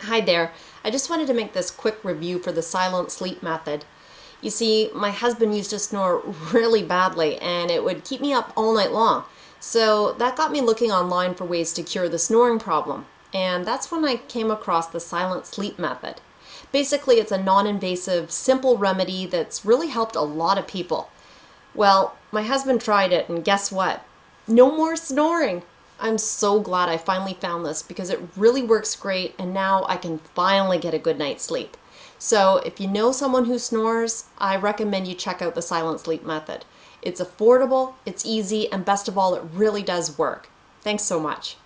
Hi there. I just wanted to make this quick review for the silent sleep method. You see, my husband used to snore really badly and it would keep me up all night long. So that got me looking online for ways to cure the snoring problem. And that's when I came across the silent sleep method. Basically, it's a non-invasive, simple remedy that's really helped a lot of people. Well, my husband tried it and guess what? No more snoring! I'm so glad I finally found this because it really works great and now I can finally get a good night's sleep. So if you know someone who snores, I recommend you check out the silent sleep method. It's affordable, it's easy, and best of all, it really does work. Thanks so much.